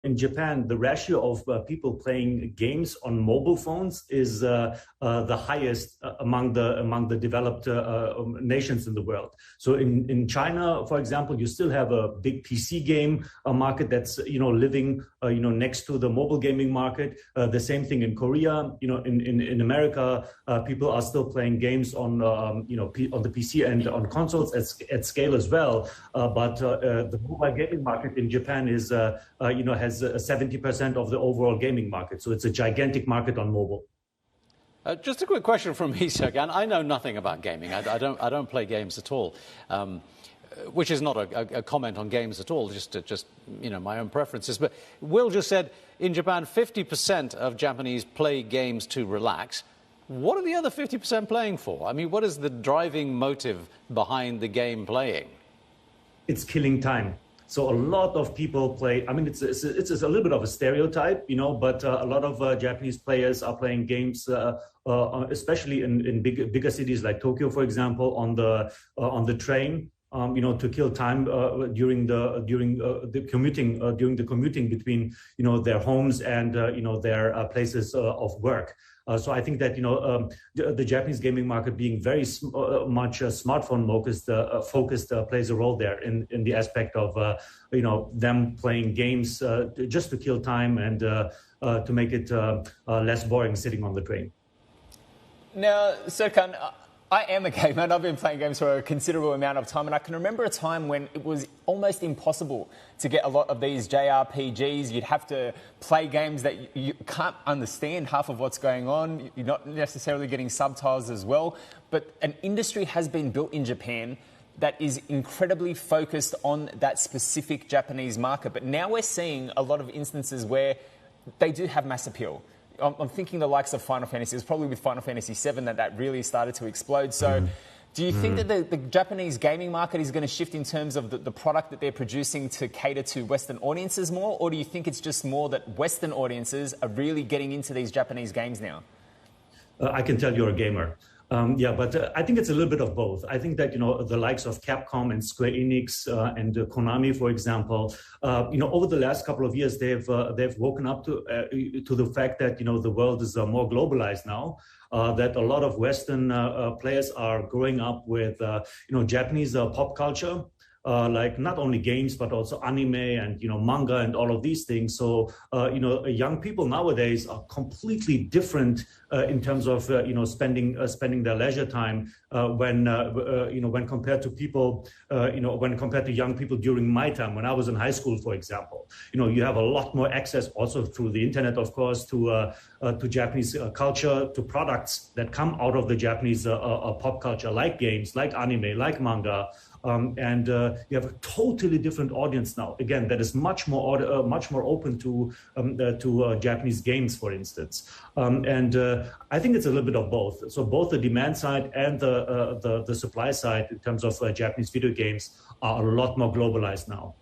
in Japan, the ratio of people playing games on mobile phones is the highest among the developed nations in the world. So in China, for example, you still have a big PC game market that's living next to the mobile gaming market. The same thing in Korea. In America, people are still playing games on on the PC and on consoles at scale as well. But the mobile gaming market in Japan is has 70% of the overall gaming market. So it's a gigantic market on mobile. Just a quick question from me, Serkan. I know nothing about gaming. I don't play games at all, which is not a comment on games at all, just my own preferences. But Will just said in Japan, 50% of Japanese play games to relax. What are the other 50% playing for? I mean, what is the driving motive behind the game playing? It's killing time. So a lot of people play. I mean, it's a little bit of a stereotype, but a lot of Japanese players are playing games, especially in bigger cities like Tokyo, for example, on the train. To kill time during the commuting between their homes and their places of work. So I think that the Japanese gaming market being very much smartphone focused plays a role there in the aspect of them playing games just to kill time and to make it less boring sitting on the train. Now, Serkan, I am a gamer and I've been playing games for a considerable amount of time, and I can remember a time when it was almost impossible to get a lot of these JRPGs. You'd have to play games that you can't understand half of what's going on. You're not necessarily getting subtitles as well. But an industry has been built in Japan that is incredibly focused on that specific Japanese market. But now we're seeing a lot of instances where they do have mass appeal. I'm thinking the likes of Final Fantasy. It was probably with Final Fantasy VII that really started to explode. So do you think that the Japanese gaming market is going to shift in terms of the product that they're producing to cater to Western audiences more? Or do you think it's just more that Western audiences are really getting into these Japanese games now? I can tell you're a gamer. But I think it's a little bit of both. I think that, the likes of Capcom and Square Enix and Konami, for example, over the last couple of years, they've woken up to the fact that, the world is more globalized now, that a lot of Western players are growing up with, Japanese pop culture. Like not only games, but also anime and, manga and all of these things. So, young people nowadays are completely different in terms of, spending their leisure time when compared to people, when compared to young people during my time when I was in high school, for example. You have a lot more access also through the internet, of course, to Japanese culture, to products that come out of the Japanese pop culture, like games, like anime, like manga. And you have a totally different audience now. Again, that is much more open to Japanese games, for instance. And I think it's a little bit of both. So both the demand side and the supply side, in terms of Japanese video games, are a lot more globalized now.